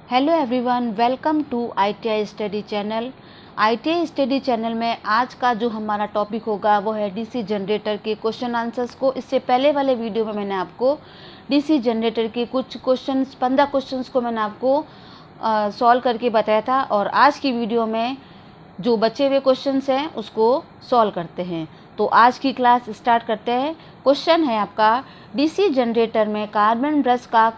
Hello everyone, welcome to ITI study channel. ITI study channel में आज का जो हमारा टॉपिक होगा वो है डीसी जनरेटर के क्वेश्चन आंसर्स को। इससे पहले वाले वीडियो में मैंने आपको डीसी जनरेटर के कुछ क्वेश्चंस 15 क्वेश्चंस को मैंने आपको सॉल्व करके बताया था, और आज की वीडियो में जो बचे हुए क्वेश्चंस हैं उसको सॉल्व करते हैं। तो आज की क्लास स्टार्ट करते हैं। क्वेश्चन है आपका, डीसी जनरेटर में कार्बन ब्रश का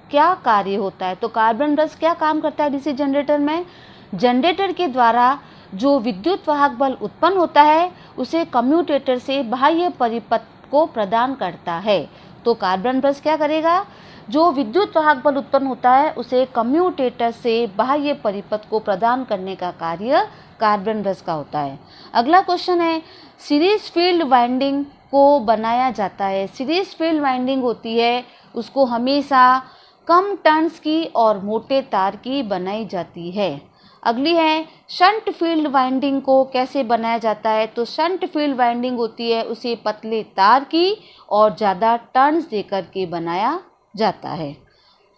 क्या कार्य होता है। तो कार्बन ब्रश क्या काम करता है डीसी जनरेटर में? जनरेटर के द्वारा जो विद्युत वाहक बल उत्पन्न होता है उसे कम्यूटेटर से बाह्य परिपथ को प्रदान करता है। तो कार्बन ब्रश क्या करेगा? जो विद्युत वाहक बल उत्पन्न होता है उसे कम्यूटेटर से बाह्य परिपथ को प्रदान करने का कार्य कार्बन ब्रश का होता है। अगला क्वेश्चन है, सीरीज फील्ड वाइंडिंग को बनाया जाता है। सीरीज फील्ड वाइंडिंग होती है उसको हमेशा कम टर्न्स की और मोटे तार की बनाई जाती है। अगली है, शंट फील्ड वाइंडिंग को कैसे बनाया जाता है। तो शंट फील्ड वाइंडिंग होती है उसे पतले तार की और ज़्यादा टर्न्स देकर के बनाया जाता है।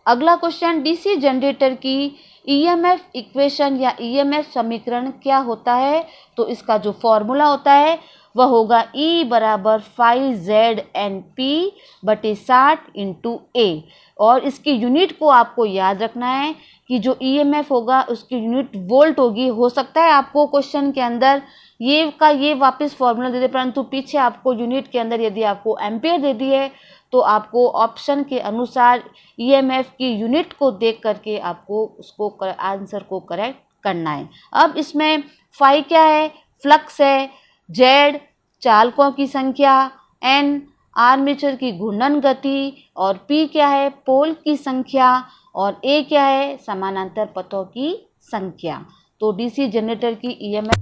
अगला क्वेश्चन, डीसी जनरेटर की ईएमएफ इक्वेशन या ईएमएफ समीकरण क्या होता है। तो इसका जो फॉर्मूला होता है वह होगा E बराबर 5ZNP/60 × A, और इसकी यूनिट को आपको याद रखना है कि जो ईएमएफ होगा उसकी यूनिट वोल्ट होगी। हो सकता है आपको क्वेश्चन के अंदर ये वापस फॉर्मूला दे दे, परंतु पीछे आपको यूनिट के अंदर यदि आपको एम्पियर दे दी है तो आपको ऑप्शन के अनुसार ईएमएफ की यूनिट को देख करके आपको उसको आंसर को करेक्ट करना है। अब इसमें फाई क्या है? फ्लक्स है, जेड चालकों की संख्या, एन आर्मेचर की घूर्णन गति, और पी क्या है? पोल की संख्या, और ए क्या है? समानांतर पथों की संख्या। तो डीसी जनरेटर की ईएमएफ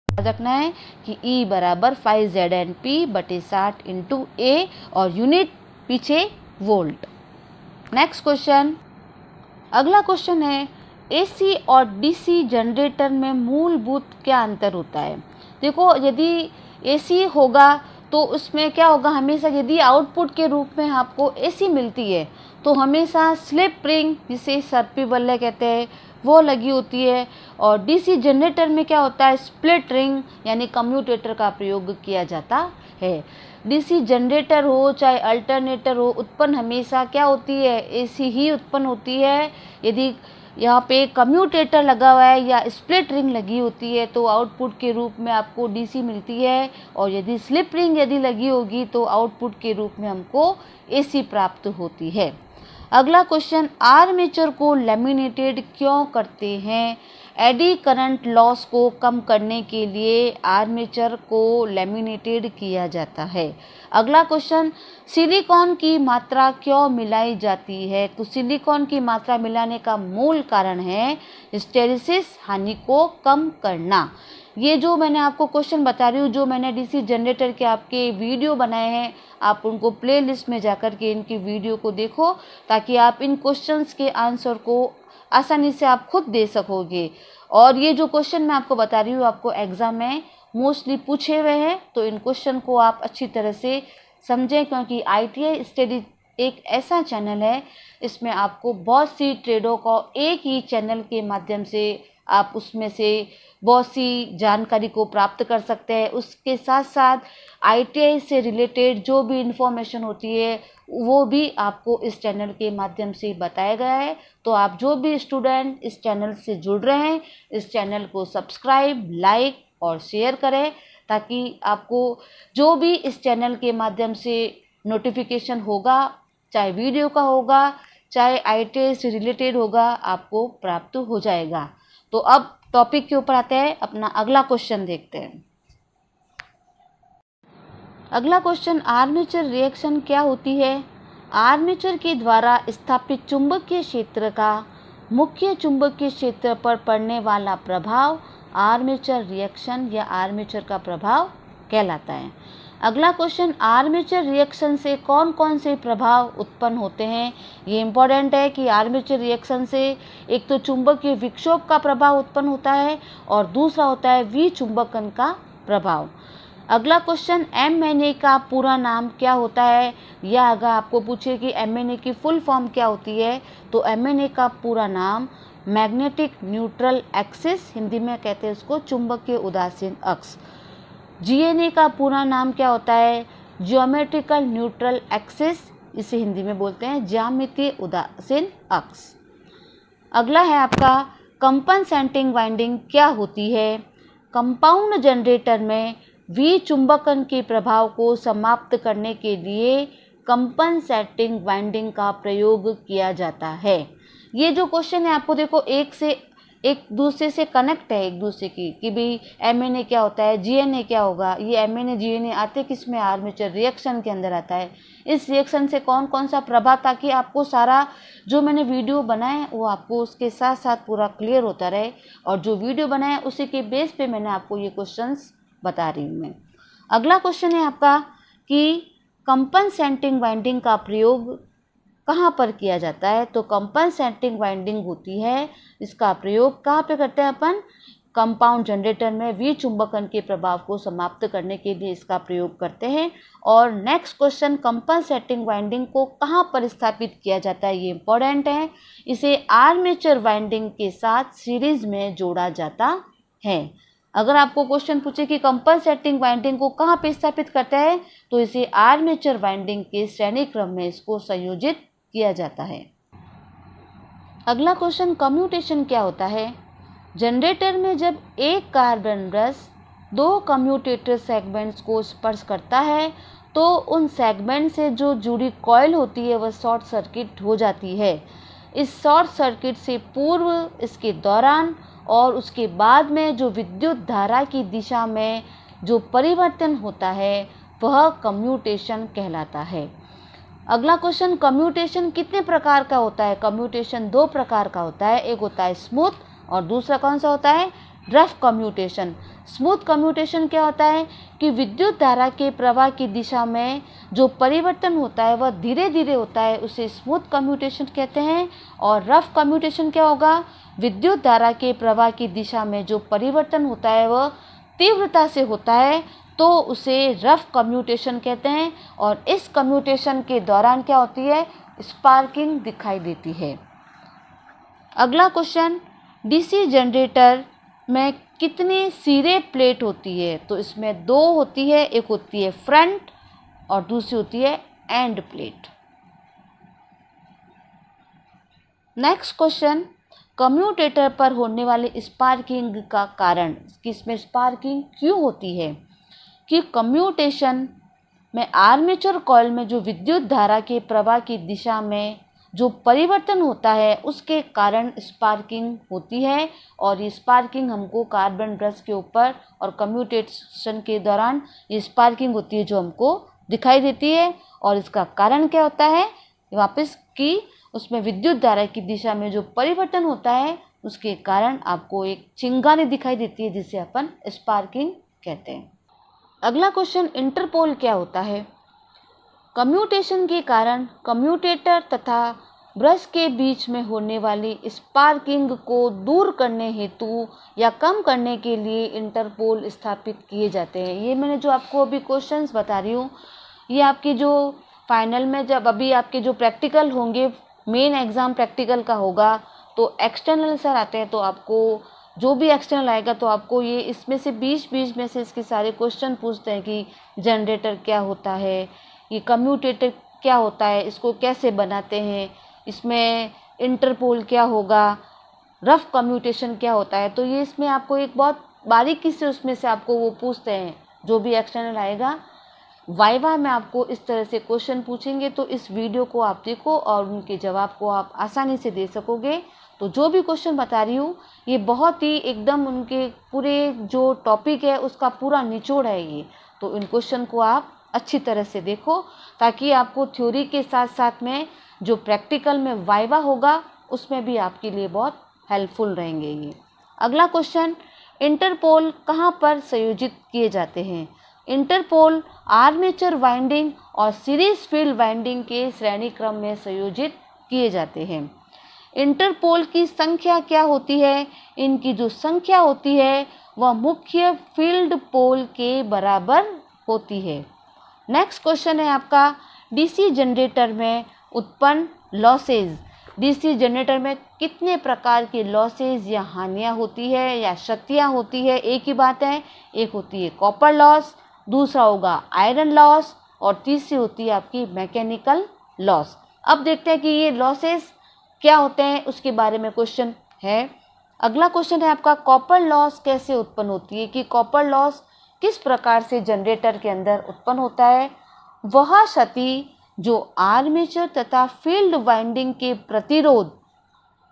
रखना है कि E बराबर 5ZNP/60 × A, और यूनिट पीछे वोल्ट। नेक्स्ट क्वेश्चन, अगला क्वेश्चन है, एसी और डीसी जनरेटर में मूलभूत क्या अंतर होता है। देखो, यदि एसी होगा तो उसमें क्या होगा, हमेशा यदि आउटपुट के रूप में आपको एसी मिलती है तो हमेशा स्लिप रिंग, जिसे सर्पी बल्ले कहते हैं, वो लगी होती है। और डीसी जनरेटर में क्या होता है, स्प्लिट रिंग यानी कम्यूटेटर का प्रयोग किया जाता है। डीसी जनरेटर हो चाहे अल्टरनेटर हो, उत्पन्न हमेशा क्या होती है, एसी ही उत्पन्न होती है। यदि यहाँ पे कम्यूटेटर लगा हुआ है या स्प्लिट रिंग लगी होती है तो आउटपुट के रूप में आपको डीसी मिलती है, और यदि स्लिप रिंग यदि लगी होगी तो आउटपुट के रूप में हमको एसी प्राप्त होती है। अगला क्वेश्चन, आर्मेचर को लैमिनेटेड क्यों करते हैं। एडी करंट लॉस को कम करने के लिए आर्मेचर को लैमिनेटेड किया जाता है। अगला क्वेश्चन, सिलिकॉन की मात्रा क्यों मिलाई जाती है। तो सिलिकॉन की मात्रा मिलाने का मूल कारण है हिस्टेरिसिस हानि को कम करना। ये जो मैंने आपको क्वेश्चन बता रही हूँ, जो मैंने डीसी जनरेटर के आपके वीडियो बनाए हैं, आप उनको प्लेलिस्ट में जाकर के इनकी वीडियो को देखो ताकि आप इन क्वेश्चंस के आंसर को आसानी से आप खुद दे सकोगे। और ये जो क्वेश्चन मैं आपको बता रही हूँ आपको एग्जाम में मोस्टली पूछे हुए हैं, तो इन क्वेश्चन को आप अच्छी तरह से समझें, क्योंकि ITI स्टडी एक ऐसा चैनल है, इसमें आपको बहुत सी ट्रेडों को एक ही चैनल के माध्यम से आप उसमें से बहुत सी जानकारी को प्राप्त कर सकते हैं। उसके साथ साथ ITI से रिलेटेड जो भी इंफॉर्मेशन होती है वो भी आपको इस चैनल के माध्यम से बताया गया है। तो आप जो भी स्टूडेंट इस चैनल से जुड़ रहे हैं, इस चैनल को सब्सक्राइब, लाइक और शेयर करें, ताकि आपको जो भी इस चैनल के माध्यम से नोटिफिकेशन होगा, चाहे वीडियो का होगा चाहे ITI से रिलेटेड होगा, आपको प्राप्त हो जाएगा। तो अब टॉपिक के ऊपर आते हैं, अपना अगला क्वेश्चन देखते हैं। अगला क्वेश्चन, आर्मेचर रिएक्शन क्या होती है। आर्मेचर के द्वारा स्थापित चुंबकीय क्षेत्र का मुख्य चुंबकीय क्षेत्र पर पड़ने वाला प्रभाव आर्मेचर रिएक्शन या आर्मेचर का प्रभाव कहलाता है। अगला क्वेश्चन, आर्मेचर रिएक्शन से कौन कौन से प्रभाव उत्पन्न होते हैं। ये इंपॉर्टेंट है कि आर्मेचर रिएक्शन से एक तो चुंबकीय विक्षोभ का प्रभाव उत्पन्न होता है और दूसरा होता है विचुंबकन का प्रभाव। अगला क्वेश्चन, MNA का पूरा नाम क्या होता है, या अगर आपको पूछे कि MNA की फुल फॉर्म क्या होती है, तो MNA का पूरा नाम मैग्नेटिक न्यूट्रल एक्सिस, हिंदी में कहते हैं उसको चुंबकीय उदासीन अक्ष। GNA का पूरा नाम क्या होता है, ज्योमेट्रिकल न्यूट्रल एक्सिस, इसे हिंदी में बोलते हैं ज्यामितीय उदासीन अक्ष। अगला है आपका, कंपनसेटिंग वाइंडिंग क्या होती है। कंपाउंड जनरेटर में विचुंबकन के प्रभाव को समाप्त करने के लिए कंपनसेटिंग वाइंडिंग का प्रयोग किया जाता है। ये जो क्वेश्चन है आपको देखो एक दूसरे से कनेक्ट है, एक दूसरे की, कि भाई MNA क्या होता है, GNA क्या होगा। ये MNA GNA आते किस में, आर्मेचर रिएक्शन के अंदर आता है। इस रिएक्शन से कौन कौन सा प्रभाव, ताकि आपको सारा जो मैंने वीडियो बनाए वो आपको उसके साथ साथ पूरा क्लियर होता रहे, और जो वीडियो बनाए उसी के बेस पे मैंने आपको ये क्वेश्चंस बता रही हूँ मैं। अगला क्वेश्चन है आपका कि कंपनसेटिंग वाइंडिंग का प्रयोग कहाँ पर किया जाता है। तो कंपनसेटिंग वाइंडिंग होती है, इसका प्रयोग कहाँ पे करते हैं अपन, कंपाउंड जनरेटर में विचुंबकन के प्रभाव को समाप्त करने के लिए इसका प्रयोग करते हैं। और नेक्स्ट क्वेश्चन, कंपनसेटिंग वाइंडिंग को कहाँ पर स्थापित किया जाता है, ये इंपॉर्टेंट है। इसे आर्मेचर वाइंडिंग के साथ सीरीज में जोड़ा जाता है। अगर आपको क्वेश्चन पूछे कि कंपनसेटिंग वाइंडिंग को कहाँ पे स्थापित करता है, तो इसे आर्मेचर वाइंडिंग के श्रेणी क्रम में इसको संयोजित किया जाता है। अगला क्वेश्चन, कम्यूटेशन क्या होता है। जनरेटर में जब एक कार्बन ब्रश दो कम्यूटेटर सेगमेंट्स को स्पर्श करता है तो उन सेगमेंट से जो जुड़ी कॉइल होती है वह शॉर्ट सर्किट हो जाती है। इस शॉर्ट सर्किट से पूर्व, इसके दौरान और उसके बाद में जो विद्युत धारा की दिशा में जो परिवर्तन होता है वह कम्यूटेशन कहलाता है। अगला क्वेश्चन, कम्यूटेशन कितने प्रकार का होता है। कम्यूटेशन दो प्रकार का होता है, एक होता है स्मूथ और दूसरा कौन सा होता है, रफ कम्यूटेशन। स्मूथ कम्यूटेशन क्या होता है कि विद्युत धारा के प्रवाह की दिशा में जो परिवर्तन होता है वह धीरे धीरे होता है, उसे स्मूथ कम्यूटेशन कहते हैं। और रफ कम्यूटेशन क्या होगा, विद्युत धारा के प्रवाह की दिशा में जो परिवर्तन होता है वह तीव्रता से होता है, तो उसे रफ कम्यूटेशन कहते हैं। और इस कम्यूटेशन के दौरान क्या होती है, स्पार्किंग दिखाई देती है। अगला क्वेश्चन, डीसी जनरेटर में कितने सिरे प्लेट होती है। तो इसमें दो होती है, एक होती है फ्रंट और दूसरी होती है end plate. Next question, commutator पर होने वाले स्पार्किंग का कारण, कि इसमें स्पार्किंग क्यों होती है। कि कम्यूटेशन में आर्मेचर कॉइल में जो विद्युत धारा के प्रवाह की दिशा में जो परिवर्तन होता है उसके कारण स्पार्किंग होती है। और ये स्पार्किंग हमको कार्बन ब्रश के ऊपर और कम्यूटेशन के दौरान ये स्पार्किंग होती है जो हमको दिखाई देती है। और इसका कारण क्या होता है, वापस कि उसमें विद्युत धारा की दिशा में जो परिवर्तन होता है उसके कारण आपको एक चिंगारी दिखाई देती है जिसे अपन स्पार्किंग कहते हैं। अगला क्वेश्चन, इंटरपोल क्या होता है। कम्यूटेशन के कारण कम्यूटेटर तथा ब्रश के बीच में होने वाली स्पार्किंग को दूर करने हेतु या कम करने के लिए इंटरपोल स्थापित किए जाते हैं। ये मैंने जो आपको अभी क्वेश्चंस बता रही हूँ, ये आपकी जो फाइनल में जब अभी आपके जो प्रैक्टिकल होंगे, मेन एग्ज़ाम प्रैक्टिकल का होगा, तो एक्सटर्नल सर आते हैं, तो आपको जो भी एक्सटर्नल आएगा तो आपको ये इसमें से बीच में से इसके सारे क्वेश्चन पूछते हैं कि जनरेटर क्या होता है, ये कम्यूटेटर क्या होता है, इसको कैसे बनाते हैं, इसमें इंटरपोल क्या होगा, रफ कम्यूटेशन क्या होता है। तो ये इसमें आपको एक बहुत बारीकी से उसमें से आपको वो पूछते हैं, जो भी एक्सटर्नल आएगा। वाइवा में आपको इस तरह से क्वेश्चन पूछेंगे, तो इस वीडियो को आप देखो और उनके जवाब को आप आसानी से दे सकोगे। तो जो भी क्वेश्चन बता रही हूँ ये बहुत ही एकदम उनके पूरे जो टॉपिक है उसका पूरा निचोड़ है ये। तो इन क्वेश्चन को आप अच्छी तरह से देखो ताकि आपको थ्योरी के साथ साथ में जो प्रैक्टिकल में वाइवा होगा उसमें भी आपके लिए बहुत हेल्पफुल रहेंगे ये। अगला क्वेश्चन, इंटरपोल कहाँ पर संयोजित किए जाते हैं। इंटरपोल आर्मेचर वाइंडिंग और सीरीज फील्ड वाइंडिंग के श्रेणी क्रम में संयोजित किए जाते हैं। इंटरपोल की संख्या क्या होती है, इनकी जो संख्या होती है वह मुख्य फील्ड पोल के बराबर होती है। नेक्स्ट क्वेश्चन है आपका, डीसी जनरेटर में उत्पन्न लॉसेज। डीसी जनरेटर में कितने प्रकार के लॉसेज या हानियाँ होती है या क्षतियाँ होती है? एक ही बात है, एक होती है कॉपर लॉस, दूसरा होगा आयरन लॉस और तीसरी होती है आपकी मैकेनिकल लॉस। अब देखते हैं कि ये लॉसेज क्या होते हैं, उसके बारे में क्वेश्चन है। अगला क्वेश्चन है आपका, कॉपर लॉस कैसे उत्पन्न होती है, कि कॉपर लॉस किस प्रकार से जनरेटर के अंदर उत्पन्न होता है? वह क्षति जो आर्मेचर तथा फील्ड वाइंडिंग के प्रतिरोध,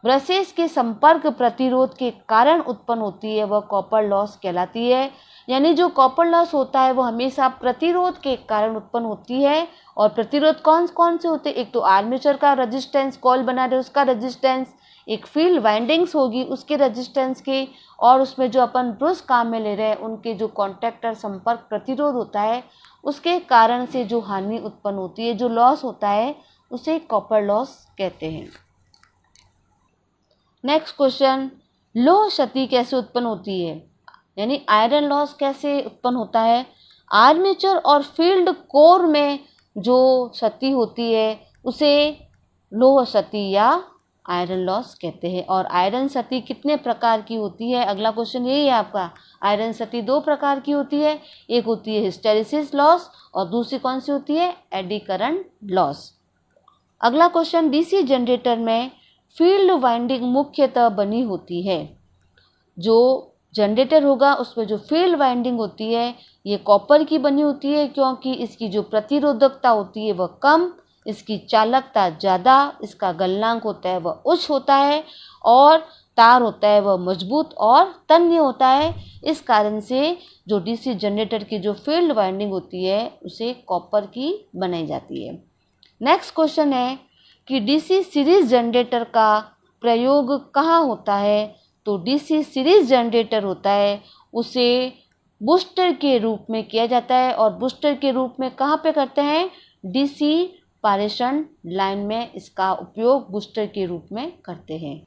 ब्रशेस के संपर्क प्रतिरोध के कारण उत्पन्न होती है, वह कॉपर लॉस कहलाती है। यानी जो कॉपर लॉस होता है वो हमेशा प्रतिरोध के कारण उत्पन्न होती है। और प्रतिरोध कौन कौन से होते हैं? एक तो आर्मेचर का रेजिस्टेंस, कॉइल बना रहे उसका रेजिस्टेंस, एक फील्ड वाइंडिंग्स होगी उसके रेजिस्टेंस के, और उसमें जो अपन ब्रश काम में ले रहे हैं उनके जो कॉन्टैक्टर संपर्क प्रतिरोध होता है उसके कारण से जो हानि उत्पन्न होती है, जो लॉस होता है, उसे कॉपर लॉस कहते हैं। नेक्स्ट क्वेश्चन, लोह क्षति कैसे उत्पन्न होती है, यानी आयरन लॉस कैसे उत्पन्न होता है? आर्मेचर और फील्ड कोर में जो क्षति होती है उसे लोह क्षति या आयरन लॉस कहते हैं। और आयरन क्षति कितने प्रकार की होती है? अगला क्वेश्चन यही है आपका। आयरन क्षति 2 प्रकार की होती है, एक होती है हिस्टेरिसिस लॉस और दूसरी कौन सी होती है? Eddy current loss. अगला क्वेश्चन, डीसी जनरेटर में फील्ड वाइंडिंग मुख्यतः बनी होती है। जो जनरेटर होगा उसमें जो फील्ड वाइंडिंग होती है ये कॉपर की बनी होती है, क्योंकि इसकी जो प्रतिरोधकता होती है वह कम, इसकी चालकता ज़्यादा, इसका गलनांक होता है वह उच्च होता है और तार होता है वह मजबूत और तन्य होता है। इस कारण से जो डीसी जनरेटर की जो फील्ड वाइंडिंग होती है उसे कॉपर की बनाई जाती है। नेक्स्ट क्वेश्चन है कि डीसी सीरीज जनरेटर का प्रयोग कहाँ होता है? तो डीसी सीरीज जनरेटर होता है उसे बूस्टर के रूप में किया जाता है, और बूस्टर के रूप में कहाँ पे करते हैं? डीसी पारेषण लाइन में इसका उपयोग बूस्टर के रूप में करते हैं।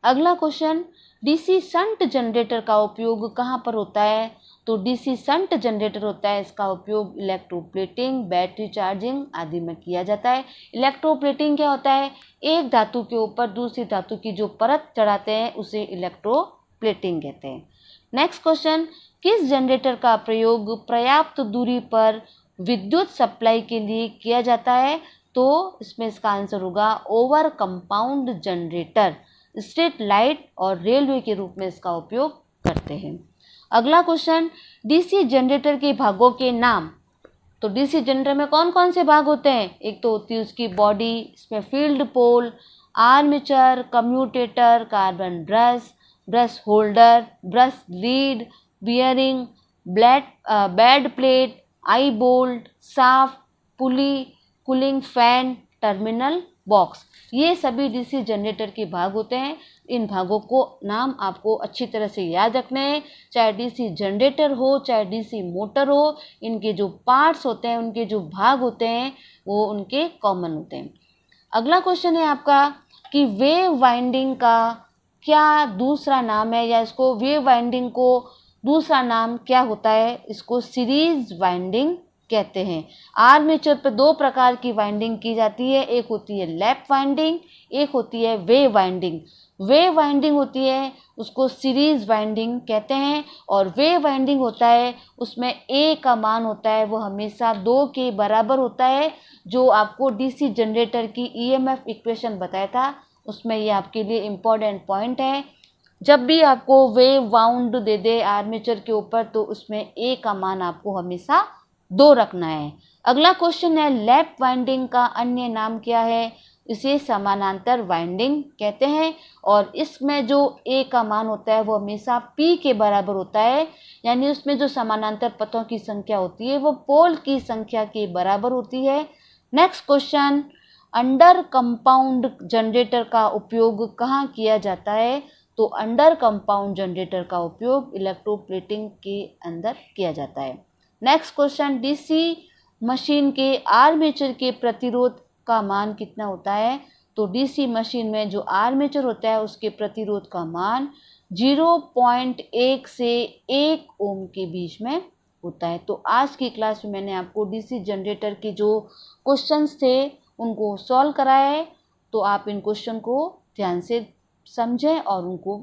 अगला क्वेश्चन, डीसी शंट जनरेटर का उपयोग कहाँ पर होता है? तो डीसी शंट जनरेटर होता है इसका उपयोग इलेक्ट्रोप्लेटिंग, बैटरी चार्जिंग आदि में किया जाता है। इलेक्ट्रोप्लेटिंग क्या होता है? एक धातु के ऊपर दूसरी धातु की जो परत चढ़ाते हैं उसे इलेक्ट्रोप्लेटिंग कहते हैं। नेक्स्ट क्वेश्चन, किस जनरेटर का प्रयोग पर्याप्त दूरी पर विद्युत सप्लाई के लिए किया जाता है? तो इसमें इसका आंसर होगा over compound generator. Street light और रेलवे के रूप में इसका उपयोग करते हैं। अगला क्वेश्चन, डीसी जनरेटर के भागों के नाम। तो डीसी जनरेटर में कौन कौन से भाग होते हैं? एक तो होती है उसकी बॉडी, इसमें field pole, armature, commutator, carbon brush, brush holder, brush lead, bearing, bed plate, eye bolt, shaft, pulley, cooling fan, terminal box, ये सभी डीसी जनरेटर के भाग होते हैं। इन भागों को नाम आपको अच्छी तरह से याद रखने हैं, चाहे डीसी जनरेटर हो चाहे डीसी मोटर हो, इनके जो पार्ट्स होते हैं, उनके जो भाग होते हैं वो उनके कॉमन होते हैं। अगला क्वेश्चन है आपका कि वेव वाइंडिंग का क्या दूसरा नाम है, या इसको वेव वाइंडिंग को दूसरा नाम क्या होता है? इसको सीरीज वाइंडिंग कहते हैं। आर्मेचर पर 2 प्रकार की वाइंडिंग की जाती है, एक होती है लैप वाइंडिंग, एक होती है वेव वाइंडिंग। वेव वाइंडिंग होती है उसको सीरीज वाइंडिंग कहते हैं, और वेव वाइंडिंग होता है उसमें ए का मान होता है वो हमेशा 2 के बराबर होता है। जो आपको डीसी जनरेटर की ईएमएफ इक्वेशन बताया था उसमें ये आपके लिए इम्पोर्टेंट पॉइंट है। जब भी आपको वेव वाउंड दे दे आर्मेचर के ऊपर तो उसमें ए का मान आपको हमेशा 2 रखना है। अगला क्वेश्चन है लैप वाइंडिंग का अन्य नाम क्या है? इसे समानांतर वाइंडिंग कहते हैं, और इसमें जो ए का मान होता है वो हमेशा पी के बराबर होता है, यानी उसमें जो समानांतर पथों की संख्या होती है वो पोल की संख्या के बराबर होती है। Next question, under compound generator का उपयोग कहाँ किया जाता है? तो अंडर कंपाउंड जनरेटर का उपयोग इलेक्ट्रोप्लेटिंग के अंदर किया जाता है। नेक्स्ट क्वेश्चन, डीसी मशीन के आर्मेचर के प्रतिरोध का मान कितना होता है? तो डीसी मशीन में जो आर्मेचर होता है उसके प्रतिरोध का मान 0.1 से 1 ओम के बीच में होता है। तो आज की क्लास में मैंने आपको डीसी जनरेटर के जो क्वेश्चंस थे उनको सॉल्व कराया है। तो आप इन क्वेश्चन को ध्यान से समझें और उनको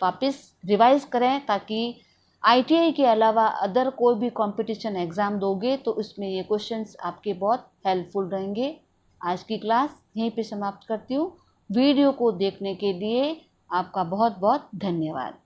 वापस रिवाइज करें, ताकि आईटीआई के अलावा अदर कोई भी कंपटीशन एग्ज़ाम दोगे तो उसमें ये क्वेश्चंस आपके बहुत हेल्पफुल रहेंगे। आज की क्लास यहीं पे समाप्त करती हूँ। वीडियो को देखने के लिए आपका बहुत बहुत धन्यवाद।